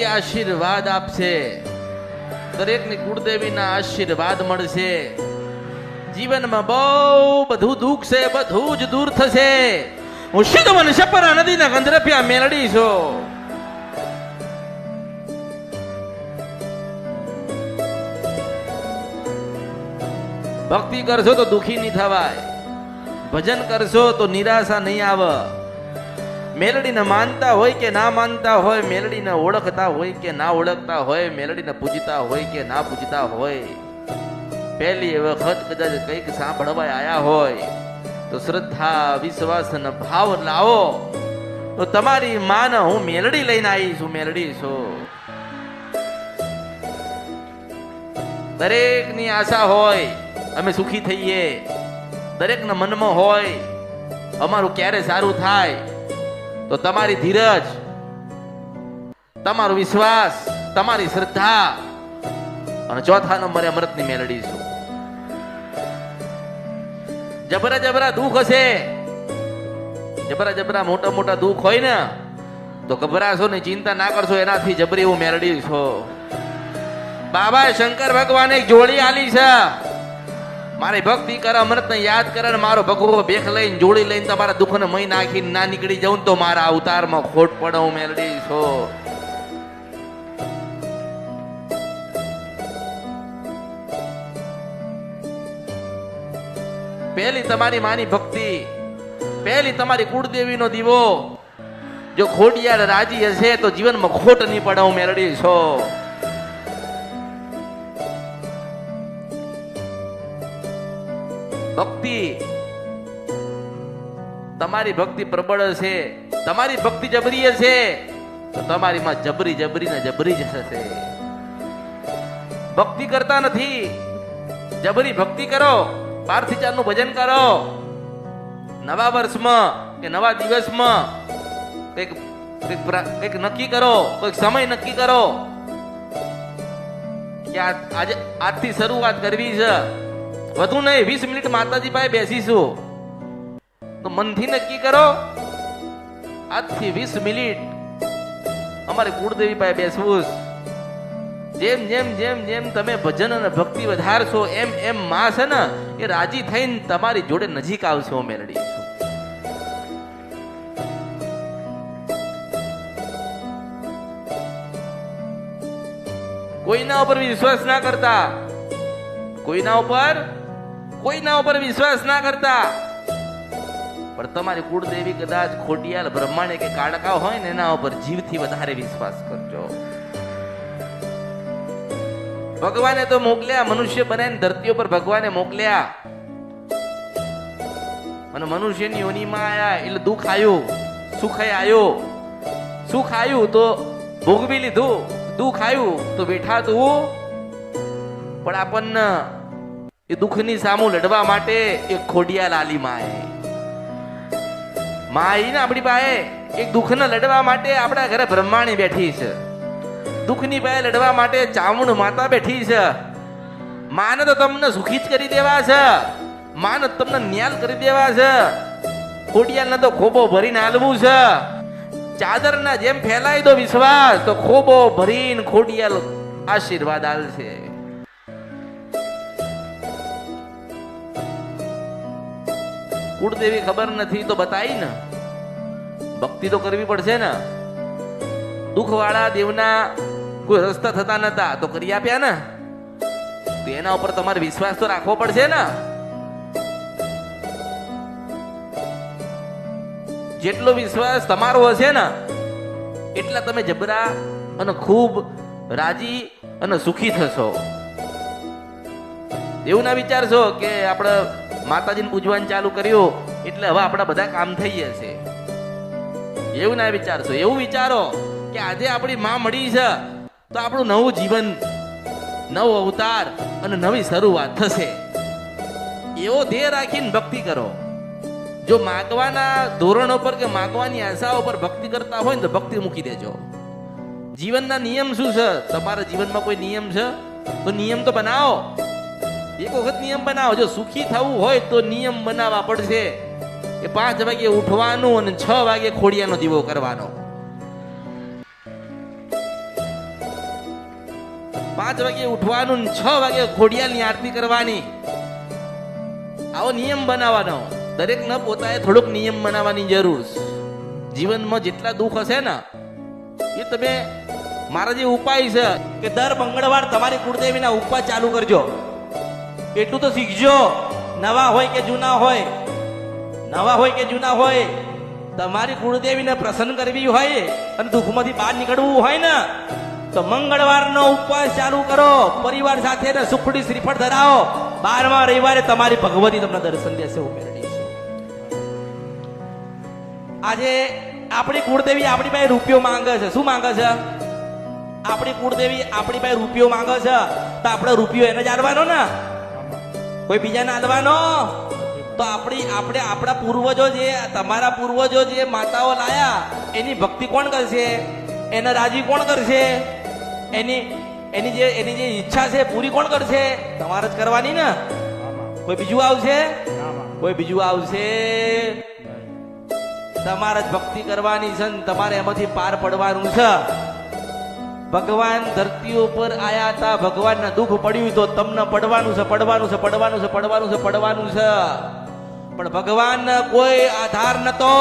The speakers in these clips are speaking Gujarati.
કુળદેવી આશીર્વાદ આપશે, દરેકની કુળદેવીના આશીર્વાદ મળશે. જીવનમાં બહુ બધું દુઃખ છે, બધું જ દૂર થશે. હું સિદ્ધવન સપરા નદીના ગંધરપિયા મેલડી છું. ભક્તિ કરશો તો દુખી નહીં થવાય, ભજન કરશો તો નિરાશા નહીં આવે. મેલડીને માનતા હોય કે ના માનતા હોય, મેલડીને ઓળખતા હોય કે ના ઓળખતા હોય, મેલડીને પૂજતા હોય કે ના પૂજતા હોય, પહેલી વખત કદાચ કંઈક સાંભળવા આયા હોય તો શ્રદ્ધા વિશ્વાસ અને ભાવ લાવો. તો તમારી માને હું મેલડી લઈને આવી છું, મેલડી છું. દરેકની આશા હોય અમે સુખી થઈએ, દરેકના મનમાં હોય અમારું ક્યારે સારું થાય. તો તમારી ધીરજ, તમારો વિશ્વાસ, તમારી શ્રદ્ધા અને ચોથા નંબરે અમૃતની મેલડી છું. જબરા જબરા દુઃખ હશે, જબરા જબરા મોટા મોટા દુઃખ હોય ને તો ગભરાશો ને ચિંતા ના કરશો, એનાથી જબરી હું મેલડી છો. બાબા શંકર ભગવાને એક જોડી આલી છે. મારી ભક્તિ કરે, અમૃતને યાદ કરે ને મારો ભગવો બેખ લઈને જોડી લઈને તમારા દુઃખને મહી નાખીને ના નીકળી જાઉં તો મારા અવતારમાં ખોટ પડે હું મેલડી છો. પહેલી તમારી માની ભક્તિ, પહેલી તમારી કુળદેવીનો દીવો. જો ખોડિયાર રાજી હશે તો જીવનમાં ખોટ નહીં પડે હું મેલડી છો. ભક્તિ, તમારી ભક્તિ પ્રબળ હશે, તમારી ભક્તિ જબરી હશે તો તમારી માં જબરી જબરી ને જબરી જ હશે. ભક્તિ કરતા નથી, જબરી ભક્તિ કરો. 12 થી 4 નું ભજન કરો. નવા વર્ષમાં કે નવા દિવસમાં કંઈક નક્કી કરો, કોઈક સમય નક્કી કરો કે આજે આજથી શરૂઆત કરવી છે. વધુ નહીં 20 મિનિટ માતાજી પાસે બેસીશું તો મનથી નક્કી કરો આજથી 20 મિનિટ અમારી કુળદેવી પાસે બેસવું. જેમ જેમ જેમ જેમ તમે ભજન અને ભક્તિ વધારશો એમ એમ માં છે ને એ રાજી થઈને તમારી જોડે નજીક આવશે હું મેલડી છું. કોઈના ઉપર વિશ્વાસ ના કરતા, કોઈના ઉપર વિશ્વાસ ના કરતા. પણ તમારી કુળદેવી કદાચ ખોડિયાલ બ્રહ્માણે કે કાળકા હોય ને એના ઉપર જીવથી વધારે વિશ્વાસ કરજો. ભગવાને તો મોકલ્યા, મનુષ્ય બનાવીને ધરતી ઉપર ભગવાને મોકલ્યા અને મનુષ્યની યોનિમાં આયા એટલે દુઃખ આવ્યું, સુખ આવ્યો. સુખ આવ્યું તો ભોગવી લીધું, દુઃખ આવ્યું તો બેઠાતું. પણ આપણને એ દુઃખની સામું લડવા માટે એક ખોડિયાલ આલી માએ ને આપણી પાસે એક દુઃખને લડવા માટે આપણા ઘરે બ્રહ્માણી બેઠી છે. દુઃખની પાસે લડવા માટે ચામુંડ માતા બેઠી છે. માને તો તમને સુખી જ કરી દેવા છે, માને તમને ન્યાલ કરી દેવા છે. ખોડિયાલને તો ખોબો ભરીને હાલવું છે. ચાદરના જેમ ફેલાઈ દો વિશ્વાસ તો ખોબો ભરીને ખોડિયાલ આશીર્વાદ આલશે. કુળદેવી ખબર નથી તો બતાવી ને, ભક્તિ તો કરવી પડશે ને. દુઃખ વાળા દેવના કોઈ રસ્તા થતા નતા તો કરી આપ્યા ને, તો એના ઉપર તમારે વિશ્વાસ તો રાખવો પડશે ને. જેટલો વિશ્વાસ તમારો હશે ને એટલા તમે જબરા અને ખૂબ રાજી અને સુખી થશો. એવું ના વિચારશો કે આપણે માતાજીને પૂજવાનું ચાલુ કર્યું એટલે હવે આપણા બધા કામ થઈ જશે. એવું ના વિચારશો. એવું વિચારો કે આજે આપણી માં મળી છે તો આપણું નવું જીવન, નવો અવતાર અને નવી શરૂઆત થશે. એવો ધ્યેય રાખીને ભક્તિ કરો. જો માગવાના ધોરણો પર કે માગવાની આશાઓ પર ભક્તિ કરતા હોય ને તો ભક્તિ મૂકી દેજો. જીવનના નિયમ શું છે? તમારા જીવનમાં કોઈ નિયમ છે તો નિયમ તો બનાવો. એક વખત નિયમ બનાવો. જો સુખી થવું હોય તો નિયમ બનાવવા પડશે કે 5 વાગે ઉઠવાનું અને 6 વાગે ખોડિયાનો દીવો કરવાનો. 5 વાગે ઉઠવાનું ને 6 વાગે ખોડિયાલની આરતી કરવાની. આવો નિયમ બનાવવાનો. દરેકને પોતાએ થોડોક નિયમ બનાવવાની જરૂર છે. જીવનમાં જેટલા દુઃખ હશે ને એ તમે મારા જે ઉપાય છે કે દર મંગળવાર તમારી કુળદેવીના ઉપવાસ ચાલુ કરજો. એટલું તો શીખજો. નવા હોય કે જૂના હોય, નવા હોય કે જૂના હોય, તમારી કુળદેવીને પ્રસન્ન કરવી હોય અને દુઃખમાંથી બહાર નીકળવું હોય ને તો મંગળવારનો ઉપવાસ ચાલુ કરો. પરિવાર સાથે ને સુખડી શ્રીફળ ધરાવો. 12મા રવિવારે તમારી ભગવતી તમને દર્શન દેશે. આજે આપણી કુળદેવી આપણી પાસે રૂપિયો માંગે છે. શું માંગે છે? આપણી કુળદેવી આપણી પાસે રૂપિયો માંગે છે તો આપણે રૂપિયો એને જ આલવાનો ને, કોઈ બીજાને આલવાનો? તો આપણા પૂર્વજો જે તમારા પૂર્વજો જે માતાઓ લાયા એની ભક્તિ કોણ કરશે? એને રાજી કોણ કરશે? એની જે ઈચ્છા છે પૂરી કોણ કરશે? તમારે જ કરવાની ને. કોઈ બીજું આવશે? કોઈ બીજું આવશે? તમારે જ ભક્તિ કરવાની છે. તમારે એમાંથી પાર પડવાનું છે. ભગવાન ધરતી ઉપર આયા હતા, ભગવાનના દુઃખ પડ્યું તો તમને પડવાનું છે, પડવાનું છે, પડવાનું છે, પડવાનું છે, પડવાનું છે. પણ ભગવાન કોઈ આધાર નતો.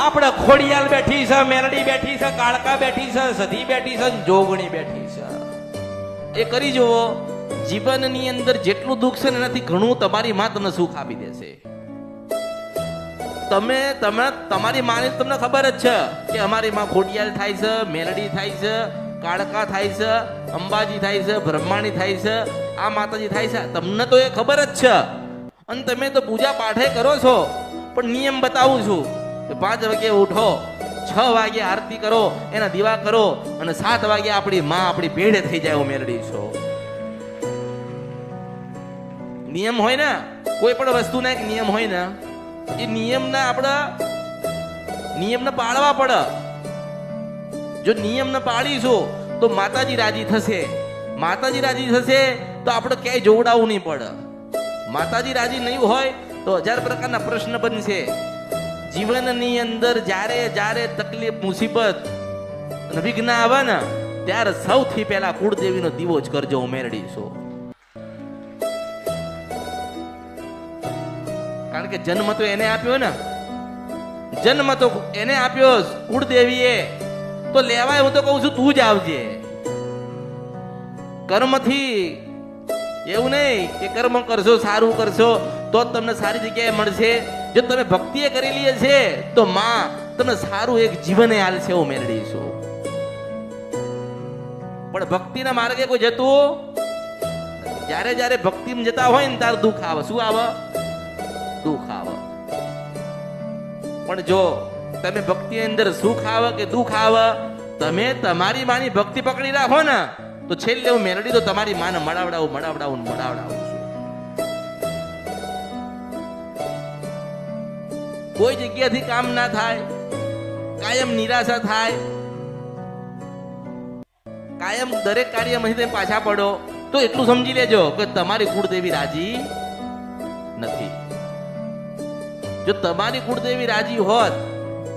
આપણે ખોડિયાલ બેઠી છે, મેલડી બેઠી છે, કાળકા બેઠી છે, સધી બેઠી છે, જોગણી બેઠી છે. એ કરી જુઓ. જીવનની અંદર જેટલું દુઃખ છે ને એનાથી ઘણું તમારી માં તમને સુખ આપી દેશે. તમારી માને તમને ખબર જ છે કે અમારી માં ખોડિયાલ થાય છે, મેલડી થાય છે, કાળકા થાય છે, અંબાજી થાય છે, બ્રહ્માણી થાય છે, આ માતાજી થાય છે. તમને તો એ ખબર જ છે અને તમે તો પૂજા પાઠે કરો છો. પણ નિયમ બતાવું છું કે 5 વાગે ઉઠો, 6 વાગે આરતી કરો, એના દીવા કરો અને 7 વાગે આપણી માં આપણી ભેડે થઈ જાય એવું મેળવી છો. નિયમ હોય ને, કોઈ પણ વસ્તુના એક નિયમ હોય ને, એ નિયમને પાળવા પડે. જો નિયમને પાળીશું તો માતાજી રાજી થશે. માતાજી રાજી થશે તો આપણે ક્યાંય જોવડાવવું નહીં પડે. માતાજી રાજી નહીં હોય તો 1000 પ્રકારના પ્રશ્ન બનશે. જીવનની અંદર જ્યારે તકલીફ, મુસીબત અને વિઘ્ન આવે ને ત્યારે સૌથી પહેલા કુળદેવીનો દીવો જ કરજો. ઉમેરડીશું. કારણ કે જન્મ તો એને આપ્યો ને, જન્મ તો એને આપ્યો કુળદેવીએ. તો લેવાય, હું તો કહું છું તું જ આવજે. કર્મથી એવું નહીં કે કર્મ કરશો, સારું કરશો તો જ તમને સારી જગ્યાએ મળશે. જો તમે ભક્તિએ કરેલી છે તો માં તમને સારું એક જીવન આલશે. એવું મેળવીશું. પણ ભક્તિના માર્ગે કોઈ જતું જ્યારે ભક્તિમાં જતા હોય ને ત્યારે દુઃખ આવે. શું આવે? દુઃખ આવે. પણ જો તમે ભક્તિ અંદર સુખ આવે કે દુઃખ આવે, તમે તમારી માની ભક્તિ પકડી રાખો ને તો છેલ્લે હું મેલડી તો તમારી માને મળાવડાવું છું. કોઈ જગ્યાથી કામ ના થાય, કાયમ નિરાશા થાય, કાયમ દરેક કાર્યમાંથી તમે પાછા પડો તો એટલું સમજી લેજો કે તમારી કુળદેવી રાજી નથી. જો તમારી કુળદેવી રાજી હોત,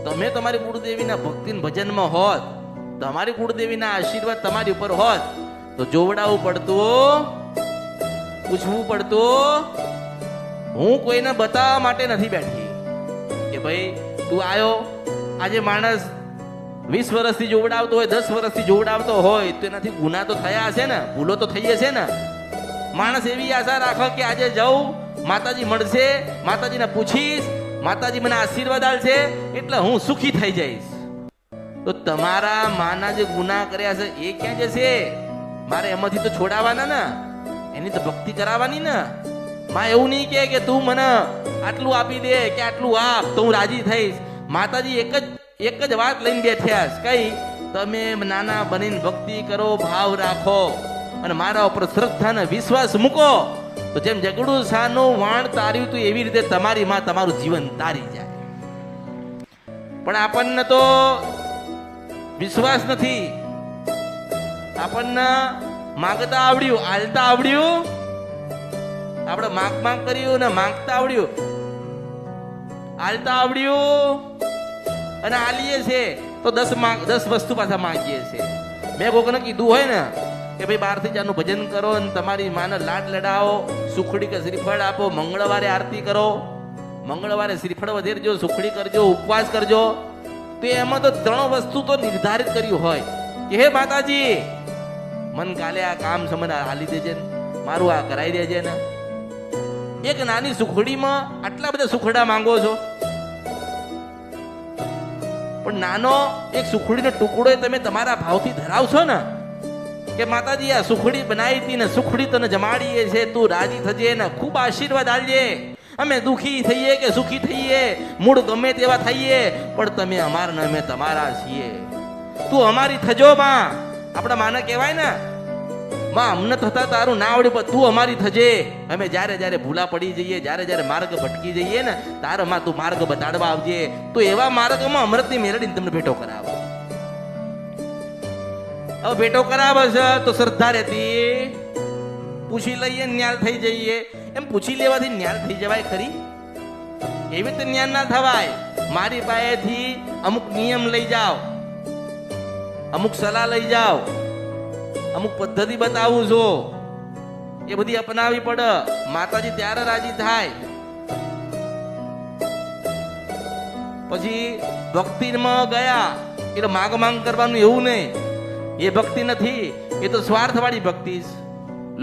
તમે તમારી કુળદેવીના ભક્તિ ભજનમાં હોત, તમારી કુળદેવીના આશીર્વાદ તમારી ઉપર હોત તો જોવડાવવું પડતું, પૂછવું પડતું. હું કોઈને બતાવવા માટે નથી બેઠી કે ભાઈ તું આવ્યો. આજે માણસ 20 વર્ષથી જોવડાવતો હોય, 10 વર્ષથી જોવડાવતો હોય તો એનાથી ગુના તો થયા હશે ને, ભૂલો તો થઈ હશે ને. માણસ એવી આશા રાખો કે આજે જાઉં, માતાજી મળશે, માતાજીને પૂછીશ, માતાજી મને આશીર્વાદ આલશે એટલે હું સુખી થઈ જઈશ. તો તમારા માના જે ગુના કર્યા છે એ ક્યાં જશે? મારે એમાંથી તો છોડાવવાના ને, એની તો ભક્તિ કરાવવાની ને. માં એવું નહીં કે તું મને આટલું આપી દે કે આટલું આપ તો હું રાજી થઈશ. માતાજી એક જ વાત લઈને બેઠ્યા છે. કઈ? તમે નાના બનીને ભક્તિ કરો, ભાવ રાખો અને મારા ઉપર શ્રદ્ધા અને વિશ્વાસ મૂકો તો જેમ જગડું શાનું વાણ તાર્યું તું એવી રીતે તમારી માં તમારું જીવન તારી જાય. પણ આપણને તો વિશ્વાસ નથી. આપણને માંગતા આવડ્યું, આલતા આવડ્યું, આપણે માંગ કર્યું ને માંગતા આવડ્યું, આલતા આવડ્યું અને આલીએ છે તો 10 વસ્તુ પાછા માંગીએ છે. મેં કોકને કીધું હોય ને કે ભાઈ બહારથી ચાનું ભજન કરો અને તમારી માને લાડ લડાવો, સુખડી કે શ્રીફળ આપો, મંગળવારે આરતી કરો, મંગળવારે શ્રીફળ વધેરજો, સુખડી કરજો, ઉપવાસ કરજો. તો એમાં તો 3 વસ્તુ તો નિર્ધારિત કર્યું હોય કે હે માતાજી મન કાલે આ કામ સમન હાલી દેજે ને, મારું આ કરાવી દેજે ને. એક નાની સુખડીમાં આટલા બધા સુખડા માંગો છો, પણ નાનો એક સુખડીનો ટુકડો તમે તમારા ભાવથી ધરાવશો ને કે માતાજી આ સુખડી બનાવી હતી ને સુખડી તને જમાડીએ છે, તું રાજી થજે ને ખૂબ આશીર્વાદ આલજે. અમે દુખી થઈએ કે સુખી થઈએ, મૂળ ગમે તેવા થઈએ, પણ તમે અમારા ને અમે તમારા છીએ, તું અમારી થજો માં. આપણા માને કહેવાય ને માં અમને થતા તારું ના આવડ્યું પણ તું અમારી થજે. અમે જ્યારે જ્યારે ભૂલા પડી જઈએ, જ્યારે જ્યારે માર્ગ ભટકી જઈએ ને તારે માં તું માર્ગ બતાડવા આવજે. તો એવા માર્ગમાં અમૃતની મેળડીને તમને ભેટો કરાવો. હવે ભેટો કરાવે છે તો શ્રદ્ધા રહેતી, પૂછી લઈએ ન્યાલ થઈ જઈએ. એમ પૂછી લેવાથી ન્યાલ થઈ જવાય ખરી? એવી રીતે ન્યાલ ના થવાય. મારી પાસેથી અમુક નિયમ લઈ જાઓ, અમુક સલાહ લઈ જાઓ, અમુક પદ્ધતિ બતાવું છું, એ બધી અપનાવી પડે. માતાજી ત્યારે રાજી થાય. પછી ભક્તિમાં ગયા એટલે માંગ કરવાનું એવું નહીં, એ ભક્તિ નથી, એ તો સ્વાર્થ વાળી ભક્તિ છે,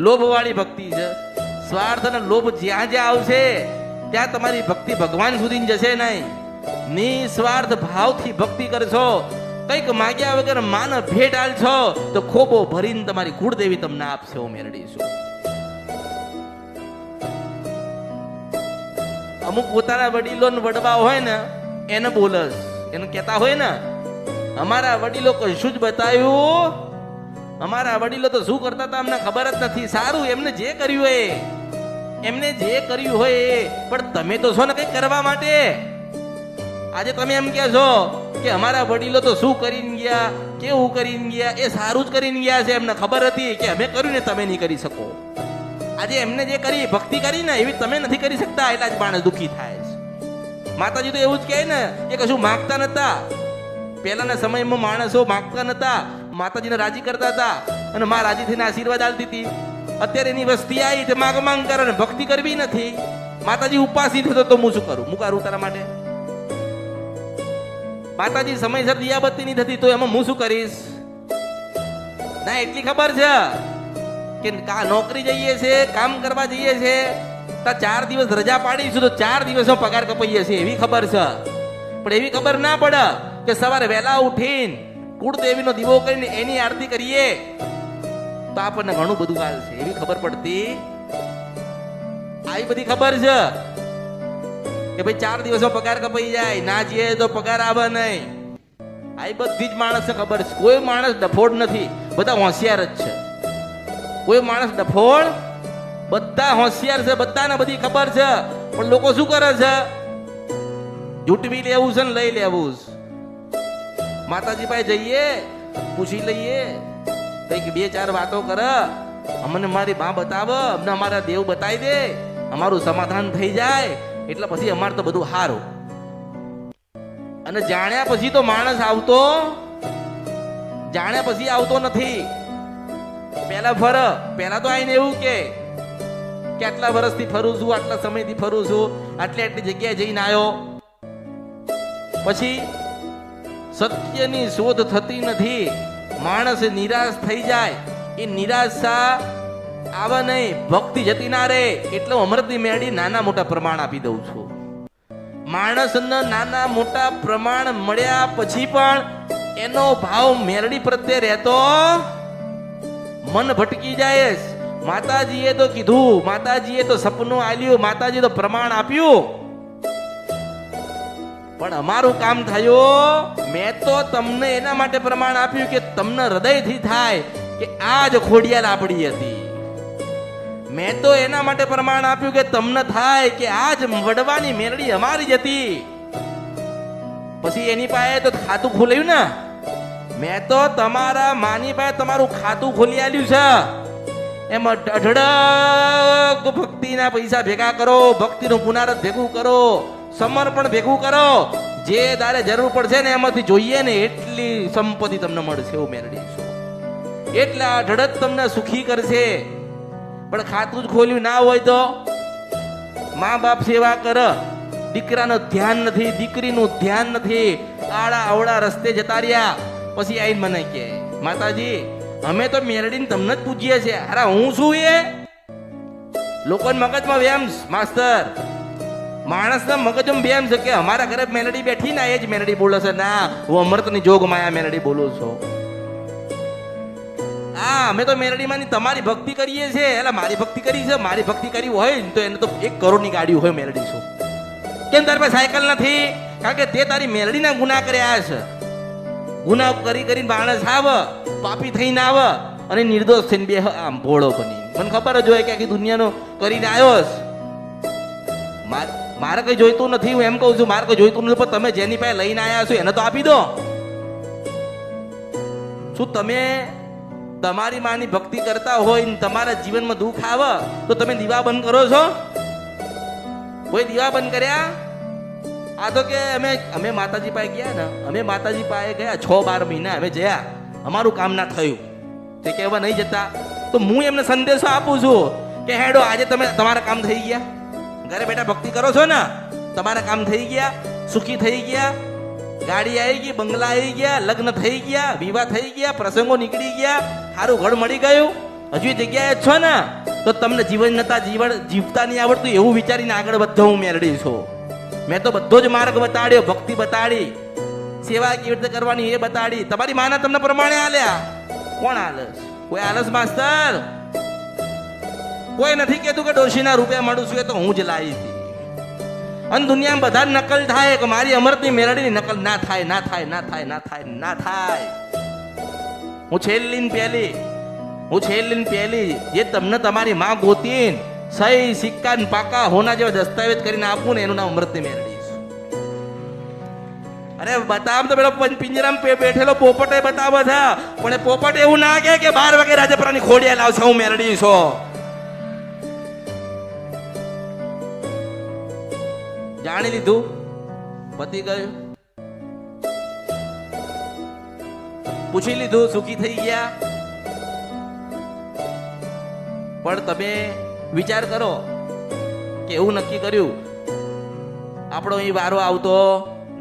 લોભ વાળી ભક્તિ છે. સ્વાર્થ અને લોભ જ્યાં જ્યાં આવશે ત્યાં તમારી ભક્તિ ભગવાન સુધી જશે નહીં. નિસ્વાર્થ ભાવથી ભક્તિ કરશો, કઈક માગ્યા વગર માન ભેટ આલશો તો ખોબો ભરીને તમારી કુળદેવી તમને આપશે. હું મેળવીશું. અમુક પોતાના વડીલો વડવા હોય ને એને બોલસ, એને કહેતા હોય ને અમારા વડીલો કશું જ બતાવ્યું, અમારા વડીલો તો શું કરતા હતા અમને ખબર જ નથી. સારું, એમને જે કર્યું હોય, એમને જે કર્યું હોય એ, પણ તમે તો છો ને કઈ કરવા માટે. આજે તમે એમ કહે છો કે અમારા વડીલો તો શું કરીને ગયા, કેવું કરીને ગયા, એ સારું જ કરીને ગયા છે, એમને ખબર હતી કે અમે કર્યું ને તમે નહીં કરી શકો. આજે એમને જે કરી ભક્તિ કરી ને એવી તમે નથી કરી શકતા, એટલા જ માણસ દુઃખી થાય છે. માતાજી તો એવું જ કહે ને કે કશું માગતા નતા. પહેલાના સમયમાં માણસો માગતા નતા, માતાજીને રાજી કરતા હતા અને માં રાજી થઈને આશીર્વાદ આલતી હતી. અત્યારે એની વસ્તી આવી તે માંગ કરે ને ભક્તિ કરવી નથી. માતાજી ઉપાસી થતો તો હું શું કરું, હું કરું તારા માટે? માતાજી સમયસર દિયાબત્તી નહીં થતી તો એમાં હું શું કરીશ? ના, એટલી ખબર છે કે નોકરી જઈએ છે, કામ કરવા જઈએ છે, તો 4 દિવસ રજા પાડીશું તો 4 દિવસનો પગાર કપાઈએ છે, એવી ખબર છે. પણ એવી ખબર ના પડે કે સવારે વહેલા ઉઠીને કુળદેવીનો દીવો કરીને એની આરતી કરીએ તો આપણને ઘણું બધું હાલશે, એવી ખબર પડતી. આવી બધી ખબર છે કે ભાઈ 4 દિવસનો પગાર કપાઈ જાય, ના જઈએ તો પગાર આવે નહીં. આ બધી જ માણસને ખબર છે. કોઈ માણસ ડફોડ નથી, બધા હોશિયાર જ છે. કોઈ માણસ ડફોડ, બધા હોશિયાર છે, બધાને બધી ખબર છે. પણ લોકો શું કરે છે? જૂટવી લેવું છે ને લઈ લેવું છે. માતાજી પાસે જઈએ, પૂછી લઈએ, કઈક 2-4 વાતો કરે, અમને મારી માં બતાવે, અમને અમારા દેવ બતાવી દે, અમારું સમાધાન થઈ જાય એટલે પછી અમારે તો બધું સારું. અને જાણ્યા પછી તો માણસ આવતો, જાણ્યા પછી આવતો નથી. પહેલા તો આઈને એવું કે આટલા વર્ષથી ફરું છું, આટલા સમયથી ફરું છું, આટલી જગ્યાએ જઈને આવ્યો. પછી સત્યની શોધ થતી નથી, માણસ નિરાશ થઈ જાય. એ નિરાશા આવે નહીં, ભક્તિ જતી ના રહે. એટલે અમૃતની મેળી નાના મોટા પ્રમાણ આપી દઉં છું. માણસને નાના મોટા પ્રમાણ મળ્યા પછી પણ એનો ભાવ મેળડી પ્રત્યે રહેતો, મન ભટકી જાય. માતાજીએ તો કીધું, માતાજીએ તો સપનું આલ્યું, માતાજીએ તો પ્રમાણ આપ્યું, પણ અમારું કામ થયું. મેં તો તમને એના માટે પ્રમાણ આપ્યું કે તમને હૃદયથી થાય કે આ જ ખોડિયાર આપણી હતી. મેં તો એના માટે પ્રમાણ આપ્યું કે તમને થાય કે આ જ વડવાની મેરડી અમારી જ હતી. પછી એની પાસે તો ખાતું ખોલાયું ને. મેં તો તમારા માની પાસે તમારું ખાતું ખોલી આલ્યું છે. એમાં અઢળક ભક્તિના પૈસા ભેગા કરો, ભક્તિનું પુનરાવર્તન ભેગું કરો, સમર્પણ ભેગું કરો. જે દારે જરૂર પડશે ને એમાંથી જોઈએ ને એટલી સંપત્તિ તમને મળશે. એવું મેળવીશું. એટલે આ ઢળત તમને સુખી કરશે. પણ ખાતું જ ખોલ્યું ના હોય તો મા બાપ સેવા કર, દીકરાનું ધ્યાન નથી, દીકરીનું ધ્યાન નથી, આડા અવળા રસ્તે જતા રહ્યા, પછી આઈને મને કે માતાજી અમે તો મેરડીને તમને જ પૂજીએ છીએ. અરે હું શું એ લોકોના મગજમાં વેમ માસ્તર, માણસના મગજમાં વેમ છે કે અમારા ઘરે મેલડી બેઠી ના એ જ મેલડી બોલે છે. ના, હું અમૃતની જોગ માયા મેલડી બોલું છું. હા, અમે તો મેલડીમાંની તમારી ભક્તિ કરીએ છીએ. એટલે મારી ભક્તિ કરી છે, મારી ભક્તિ કરી હોય ને તો એને તો 1 કરોડની ગાડી હોય મેલડી શું. કેમ તારી પાસે સાયકલ નથી? કારણ કે તે તારી મેલડીના ગુના કર્યા છે. ગુના કરી કરીને માણસ આવે, પાપી થઈને આવે અને નિર્દોષ થઈને બે આમ ભોળો બની. મને ખબર જ હોય કે આખી દુનિયાનો કરીને આવ્યો છે. મારે કઈ જોઈતું નથી, હું એમ કહું છું મારે કઈ જોઈતું નથી, પણ તમે જેની પાસે લઈને આવ્યા છો એને તો આપી દો. શું તમે તમારી માની ભક્તિ કરતા હોય ને તમારા જીવનમાં દુઃખ આવે તો તમે દીવા બંધ કરો છો? કોઈ દીવા બંધ કર્યા? આ તો કે અમે માતાજી પાસે ગયા ને, અમે માતાજી પાસે ગયા 6-12 મહિના અમે જયા, અમારું કામ ના થયું. તે કહેવા નહીં જતા તો હું એમને સંદેશો આપું છું કે હેડો આજે તમે તમારા કામ થઈ ગયા, ઘરે બેઠા ભક્તિ કરો છો ને, તમારા કામ થઈ ગયા, સુખી થઈ ગયા, ગાડી આવી ગઈ, બંગલા આવી ગયા, લગ્ન થઈ ગયા, વિવાહ થઈ ગયા, પ્રસંગો નીકળી ગયા, સારું ઘર મળી ગયું, હજુ એ જગ્યાએ જ છો ને તો તમને જીવન જીવતા નહીં આવડતું એવું વિચારીને આગળ વધો. હું મેળડી છું. મેં તો બધો જ માર્ગ બતાડ્યો, ભક્તિ બતાડી, સેવા કેવી રીતે કરવાની એ બતાડી. તમારી માના તમને પ્રમાણે આલ્યા. કોણ આલસ? કોઈ આલસ માસ્તર? કોઈ નથી કેતું કે ડોશીના રૂપિયા મળું છું, એ તો હું જ લાવી હતી. અને દુનિયામાં બધા નકલ થાય કે મારી અમૃતની મેલડીની નકલ ના થાય, ના થાય, ના થાય, ના થાય, ના થાય. હું છેલ્લી ને પહેલી જે તમને તમારી માં ગોતીન સહી સિક્કા ને પાકા હોના જેવા દસ્તાવેજ કરીને આપું ને એનું નામ અમૃતની મેલડી છે. અરે બતાવ તો પેલો પિંજરામાં બેઠેલો પોપટે બતાવો છે, પણ એ પોપટ એવું ના કે 12 વાગે રાજપરાની ખોડિયા લાવશે હું મેલડી છું. જાણી લીધું, પતી ગયું, પૂછી લીધું, સુખી થઈ ગયા. પણ તમે વિચાર કરો કે એવું નક્કી કર્યું આપણો અહીં વારો આવતો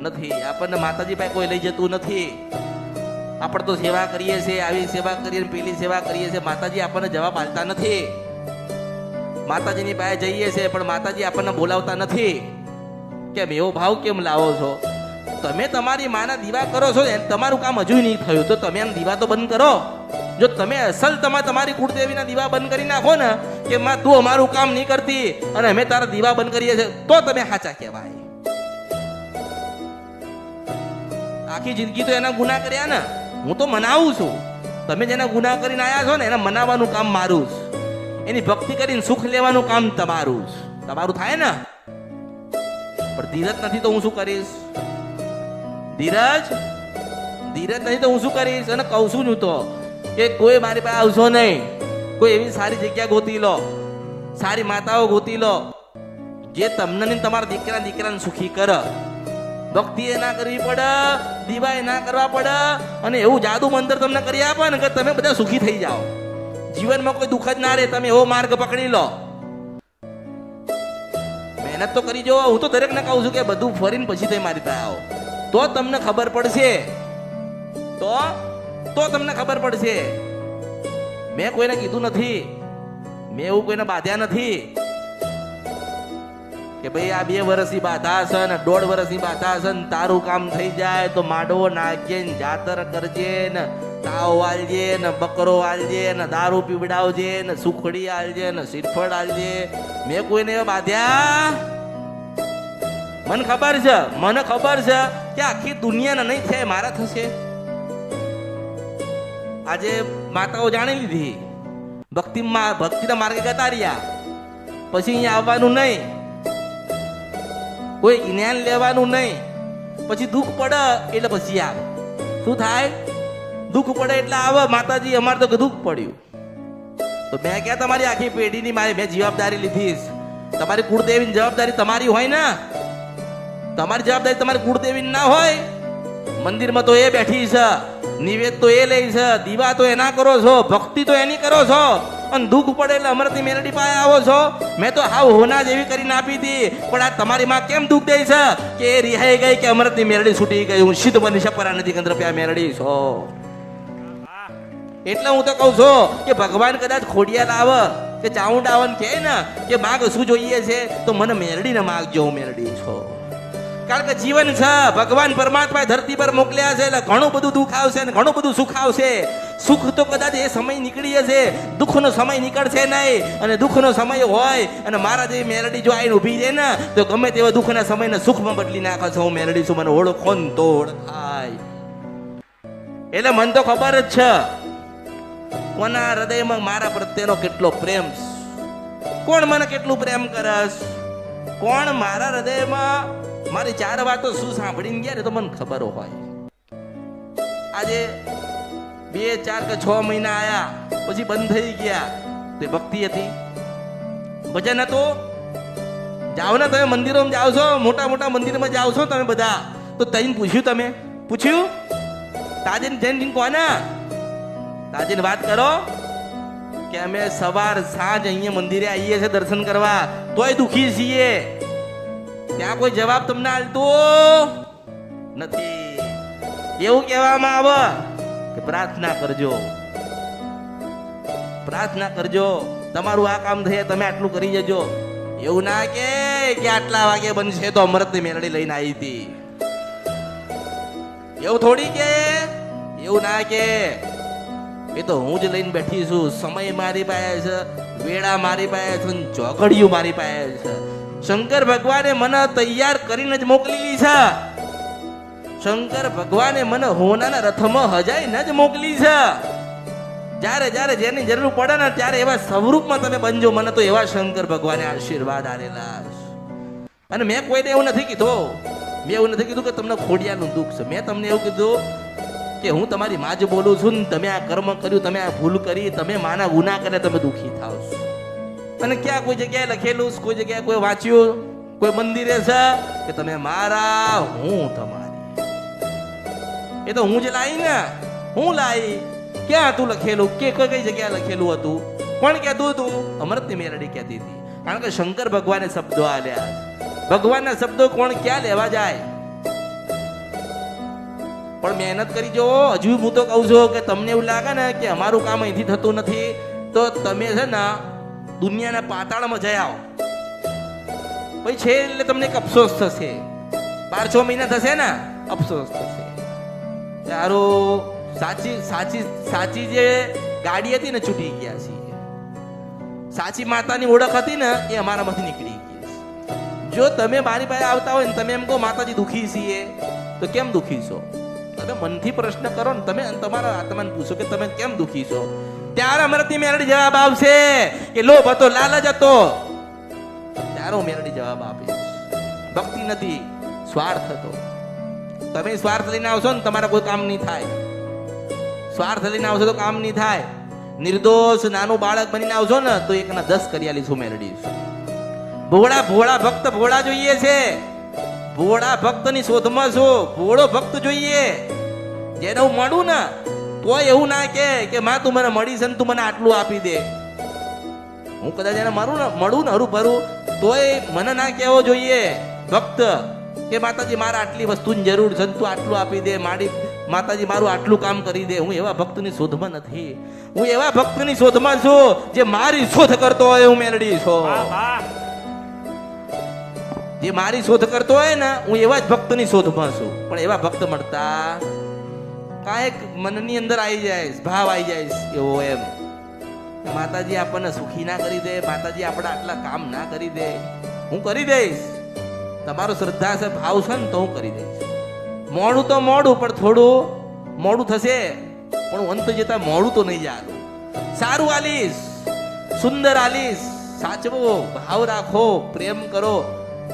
નથી, આપણને માતાજી પાસે કોઈ લઈ જતું નથી, આપણે તો સેવા કરીએ છીએ, આવી સેવા કરીએ, પેલી સેવા કરીએ છીએ, માતાજી આપણને જવાબ આપતા નથી. માતાજીની પાસે જઈએ છીએ પણ માતાજી આપણને બોલાવતા નથી. કેમ એવો ભાવ કેમ લાવો છો? તમે તમારી માના દીવા કરો છો, તમારું કામ હજુ નહીં થયું તો તમે આમ દીવા તો બંધ કરો. જો તમે અસલ તમારી કુળદેવીના દીવા બંધ કરી નાખો ને કે માં તું અમારું કામ નહીં કરતી અને અમે તારા દીવા બંધ કરીએ છીએ તો તમે સાચા કહેવાય. આખી જિંદગી તો એના ગુના કર્યા ને, હું તો મનાવું છું. તમે જેના ગુના કરીને આવ્યા છો ને એને મનાવવાનું કામ મારું છે, એની ભક્તિ કરીને સુખ લેવાનું કામ તમારું છે. તમારું થાય ને, પણ ધીરજ નથી તો હું શું કરીશ? ધીરજ નથી તો હું શું કરીશ? અને કહું છું હું તો કે કોઈ મારી પાસે આવશો નહીં, કોઈ એવી સારી જગ્યા ગોતી લો, સારી માતાઓ ગોતી લો જે તમને તમારા દીકરાને સુખી કરે. ભક્તિ એ ના કરવી પડે, દીવા એ ના કરવા પડે, અને એવું જાદુ મંત્ર તમને કરી આપે ને કે તમે બધા સુખી થઈ જાઓ, જીવનમાં કોઈ દુઃખ જ ના રહે. તમે એવો માર્ગ પકડી લો, મહેનત તો કરી જો. હું તો દરેકને કહું છું કે બધું ફરીને પછી તમે મારી પાસે આવો તો તમને ખબર પડશે, તો તમને ખબર પડશે. મેં કોઈને કીધું નથી, મેં એવું કોઈને બાધ્યા નથી કે ભાઈ આ 2 વર્ષની બાધા છે ને 1.5 વર્ષની બાધા છે ને તારું કામ થઈ જાય તો માંડવો નાખજે ને જાતર કરજે ને તાવ આલજે ને બકરો આલજે ને દારૂ પીવડાવજે ને સુખડી આલજે ને શ્રીફળ આલજે. મેં કોઈને બાધ્યા? મને ખબર છે કે આખી દુનિયાના નહીં થાય મારા થશે. આજે માતાઓ જાણી લીધી, ભક્તિના માર્ગે જતા રહ્યા, પછી અહીંયા આવવાનું નહીં, કોઈ જ્ઞાન લેવાનું નહીં, પછી દુઃખ પડે એટલે પછી આવે. શું થાય? દુઃખ પડે એટલે આવે. માતાજી અમારે તો દુઃખ પડ્યું તો મેં ક્યાં તમારી આખી પેઢીની મેં જવાબદારી લીધી. તમારી કુળદેવીની જવાબદારી તમારી હોય ને, તમારી જવાબદારી તમારી કુળદેવી ના હોય. મંદિરમાં તો એ બેઠી છે, નિવેદ તો એ લે છે, દીવા તો એના કરો છો, ભક્તિ તો એની કરો છો, અને દુઃખ પડે એટલે અમરથી મેલડી પાસે આવો છો. મેં તો હાવ હોના જેવી કરીને આપી હતી, પણ આ તમારી માં કેમ દુઃખ દે છે કે એ રિહાઈ ગઈ કે અમરથી મેલડી છૂટી ગઈ, હું સિદ્ધ બની શકરા નથી કેન્દ્ર પ્યા મેલડી છો. એટલે હું તો કહું છું કે ભગવાન કદાચ ખોડિયાલ આવે કે ચાઉંડ આવે ને કહે ને કે માગ શું જોઈએ છે, તો મને મેલડીને માગજો, હું મેલડી છો. કારણ કે જીવન છે, ભગવાન પરમાત્મા ધરતી પર મોકલ્યા છે, એટલે ઘણું બધું દુઃખ આવશે ને ઘણું બધું સુખ આવશે. સુખ તો કદાચ એ સમય નીકળી જશે, દુઃખનો સમય નીકળશે નહીં. અને દુઃખનો સમય હોય અને મારા જેવી મેલડી જો આઈને ઊભી છે ને, તો ગમે તેવા દુઃખના સમયને સુખમાં બદલી નાખે છે. હું મેલડી છું, મને ઓળખો ને તો ઓળખાય. એટલે મને તો ખબર જ છે કોના હૃદયમાં મારા પ્રત્યેનો કેટલો પ્રેમ, કોણ મને કેટલું પ્રેમ કરસ, કોણ મારા હૃદયમાં મારી ચાર વાતો શું સાંભળીને ગયા ને તો મને ખબર હોય. આજે 2, 4 કે 6 મહિના આયા પછી બંધ થઈ ગયા, તે ભક્તિ હતી, ભજન હતું. જાઓ ને તમે મંદિરોમાં જાઓ છો, મોટા મોટા મંદિરમાં જાઓ છો તમે બધા, તો તઈને પૂછ્યું તાજીને જૈન કોને તાજીને વાત કરો કે અમે સવાર સાંજ અહીંયા મંદિરે આવીએ છીએ દર્શન કરવા, તોય દુખી છીએ. ત્યાં કોઈ જવાબ તમને આલતો નથી. એવું કહેવામાં આવે કે પ્રાર્થના કરજો, તમારું આ કામ થયે તમે આટલું કરી જજો. એવું ના કે આટલા વાગે બનશે તો અમૃતની મેલડી લઈને આવી હતી, એવું થોડી કે, એવું ના કે. એ તો હું જ લઈને બેઠી છું, સમય મારી પાસે છે, વેળા મારી પાસે છે, ચોઘડિયું મારી પાસે છે. શંકર ભગવાને મને તૈયાર કરીને જ મોકલેલી છે. શંકર ભગવાને મને હોનાના રથમાં હજાઈને જ મોકલી છે. જ્યારે જ્યારે જેની જરૂર પડે ને ત્યારે એવા સ્વરૂપમાં તમે બનજો. મને તો એવા શંકર ભગવાને આશીર્વાદ આલેલા. અને મેં કોઈને એવું નથી કીધું કે તમને ખોડિયાનું દુઃખ છે. મેં તમને એવું કીધું કે હું તમારી માં જ બોલું છું ને, તમે આ કર્મ કર્યું, તમે આ ભૂલ કરી, તમે માના ગુના કરે, તમે દુઃખી થાવ છો. અને ક્યાં કોઈ જગ્યાએ લખેલું, કોઈ જગ્યાએ કોઈ વાંચ્યું, કોઈ મંદિરે છે કે તમે મારા હું તમારી? એ તો હું જ લાવી ને, હું લાવી. ક્યાં હતું લખેલું? કે કઈ જગ્યાએ લખેલું હતું? કોણ કહેતું હતું? અમૃતની મેલડી કહેતી હતી. કારણ કે શંકર ભગવાને શબ્દો આલ્યા. ભગવાનના શબ્દો કોણ ક્યાં લેવા જાય? પણ મહેનત કરી જો. હજુ હું તો કહું છું કે તમને એવું લાગે ને કે અમારું કામ અહીંથી થતું નથી, તો તમે છે ને દુનિયાના પાતાળમાં જઈ આવો. પછી છે એટલે તમને એક અફસોસ થશે. 5-6 મહિના થશે ને અફસોસ થશે. તારું સાચી જે ગાડી હતી ને છૂટી ગયા છીએ. સાચી માતાની ઓળખ હતી ને એ અમારામાંથી નીકળી ગઈ. જો તમે મારી પાસે આવતા હોય ને તમે એમ કહો માતાજી દુખી છીએ, તો કેમ દુખી છો? તમે મનથી પ્રશ્ન કરો ને, તમે તમારા આત્માને પૂછો કે તમે કેમ દુખી છો. ત્યારે અમૃતની મેલડી જવાબ આવશે કે લોભ હતો, લાલચ હતો. ત્યારે મેલડી જવાબ આપે ભક્તિ નથી, સ્વાર્થ હતો. તમે સ્વાર્થ લઈને આવશો ને તમારા કોઈ કામ નહીં થાય. સ્વાર્થ લઈને આવશો તો કામ નહીં થાય. નિર્દોષ નાનું બાળક બનીને આવશો ને તો 1 ના 10 કરી આલીશું મેલડી. ભોળા ભક્ત ભોળા જોઈએ છે. ભોળા ભક્તની શોધમાં છો. ભોળો ભક્ત જોઈએ, જેને હું મળું ને તોય એવું ના કે માં તું મને મળી છે ને તું મને આટલું આપી દે. હું કદાચ એને મળું ને હરું ભરું તોય મને ના કહેવો જોઈએ ભક્ત કે માતાજી મારે આટલી વસ્તુની જરૂર છે, તું આટલું આપી દે, માતાજી મારું આટલું કામ કરી દે. હું એવા ભક્તની શોધમાં નથી. હું એવા ભક્તની શોધમાં છું જે મારી શોધ કરતો હોય. હું મેલડી છું. જે મારી શોધ કરતો હોય ને હું એવા જ ભક્તની શોધમાં છું. પણ એવા ભક્ત મળતા કાંઈક મનની અંદર આવી જાય, ભાવ આવી જાય એવો એમ માતાજી આપણને સુખી ના કરી દે, માતાજી આપણે આટલા કામ ના કરી દે. હું કરી દઈશ. તમારો શ્રદ્ધા છે, ભાવ છે ને તો હું કરી દઈશ. મોડું તો મોડું, પણ થોડું મોડું થશે, પણ અંત જતા મોડું તો નહીં જાય. સારું આલીશ, સુંદર આલીશ. સાચવો, ભાવ રાખો, પ્રેમ કરો,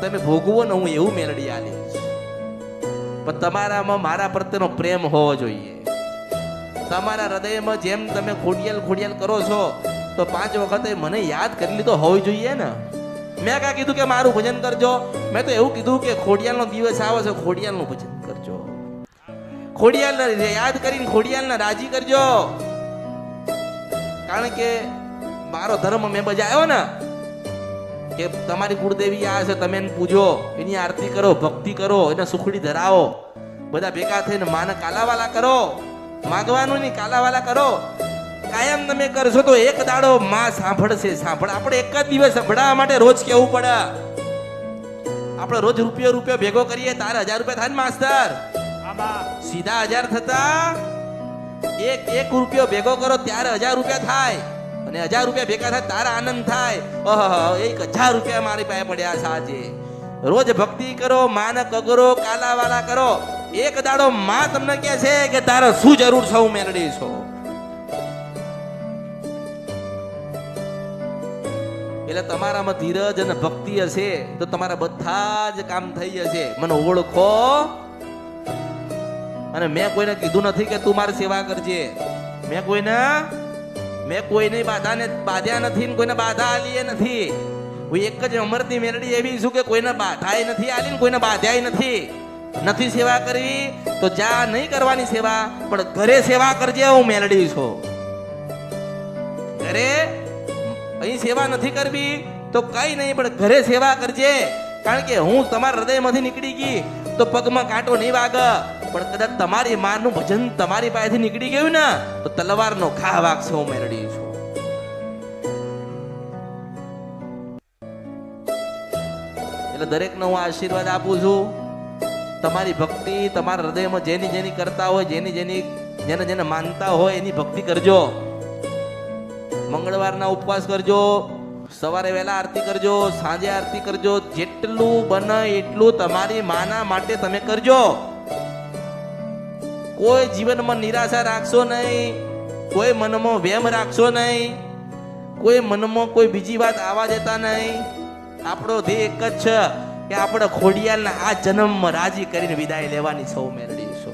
તમે ભોગવો ને હું એવું મેલડી આલીશ. પણ તમારામાં મારા પ્રત્યેનો પ્રેમ હોવો જોઈએ. તમારા હૃદયમાં જેમ તમે ખોડિયાલ કરો છો તો 5 વખતે મને યાદ કરી લીધો હોવી જોઈએ ને. મેં કાં કીધું કે મારું ભજન કરજો? મેં તો એવું કીધું કે ખોડિયાલનો દિવસ આવે છે, ખોડિયાલનું ભજન કરજો. ખોડિયાલને યાદ કરીને ખોડિયાલને રાજી કરજો. કારણ કે મારો ધર્મ મેં બજાવ્યો ને કે તમારી કુળદેવી આ છે, તમે એને પૂજો, એની આરતી કરો, ભક્તિ કરો, એને સુખડી ધરાવો, બધા ભેગા થઈને માને કાલાવાલા કરો. માગવાનું નહીં, કાલાવાલા કરો. કાયમ તમે કરશો તો એક દાડો માં સાંભળશે. આપણે એક જ દિવસ સંભળાવવા માટે રોજ કેવું પડે. આપણે રોજ રૂપિયો ભેગો કરીએ તારે 1000 રૂપિયા થાય ને માસ્તર? સીધા 1000 થતા એક રૂપિયો ભેગો કરો ત્યારે 1000 રૂપિયા થાય, અને 1000 રૂપિયા ભેગા થાય તારે આનંદ થાય. 1000 રૂપિયા મારી પાસે પડ્યા છે આજે. રોજ ભક્તિ કરો, માને કગરો, કાલાવાલા કરો. એક દાડો માં તમને કહે છે કે તારે શું જરૂર છે, હું મેળડી છું. એટલે તમારામાં ધીરજ અને ભક્તિ હશે તો તમારા બધા જ કામ થઈ જશે. મને ઓળખો. અને મેં કોઈને કીધું નથી કે તું મારી સેવા કરજે. મેં કોઈને બાધ્યા નથી ને કોઈને બાધા આલી નથી. હું એક જ અમરની મેરડી એવી છું કે કોઈને બાધાય નથી આલી ને કોઈને બાધ્યાય નથી સેવા કરવી તો જા નહીં કરવાની સેવા, પણ ઘરે સેવા કરજે. હું મેરડી છું. ઘરે અહીં સેવા નથી કરવી તો કઈ નહીં, પણ ઘરે સેવા કરજે. કારણ કે હું તમારા હૃદયમાંથી નીકળી ગઈ તો પગમાં કાંટો નહીં વાગ, પણ કદાચ તમારી માનું ભજન તમારી પાસેથી નીકળી ગયું ને તો તલવારનો ઘા વાગશે. હું મેરડી છું. એટલે દરેકને હું આશીર્વાદ આપું છું. તમારી ભક્તિ તમારા હૃદયમાં જેની કરતા હોય, જેને માનતા હોય એની ભક્તિ કરજો. મંગળવારના ઉપવાસ કરજો, સવારે વહેલા આરતી કરજો, સાંજે આરતી કરજો. જેટલું બને એટલું તમારી માના માટે તમે કરજો. કોઈ જીવનમાં નિરાશા રાખશો નહીં, કોઈ મનમાં વેમ રાખશો નહીં, કોઈ મનમાં કોઈ બીજી વાત આવવા દેતા નહીં. આપણો ધ્યેય એક જ છે કે આપણે ખોડિયાલના આ જન્મમાં રાજી કરીને વિદાય લેવાની સૌ મેરડી છો.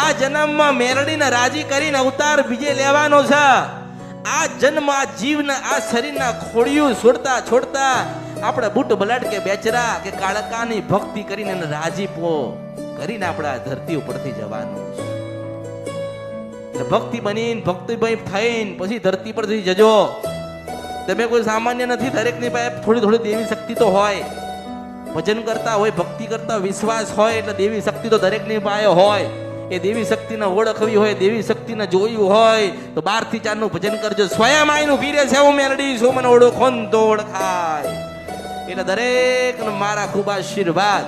આ જન્મમાં મેરડીને રાજી કરીને અવતાર બીજે લેવાનો છે. આ જન્મ, આ જીવના, આ શરીરના ખોડિયું છોડતા આપણે બુટ બલાટ કે બેચરા કે કાળકાની ભક્તિ કરીને રાજીપો કરીને આપણે આ ધરતી ઉપરથી જવાનું છે. એટલે ભક્તિ બનીને ભક્તિભાઈ થઈને પછી ધરતી પરથી જજો. તમે કોઈ સામાન્ય નથી. દરેકની પાસે થોડી દેવી શક્તિ તો હોય. ભજન કરતા હોય, ભક્તિ કરતા વિશ્વાસ હોય એટલે દેવી શક્તિ તો દરેકની પાસે હોય. એ દેવી શક્તિને ઓળખવી હોય, દેવી શક્તિને જોયું હોય તો 12 થી 4 નું ભજન કરજો. સ્વયં આઈનું પીરે છે હું મેલડી છું, મને ઓળખો તો ઓળખાય. એટલે દરેક મારા ખૂબ આશીર્વાદ.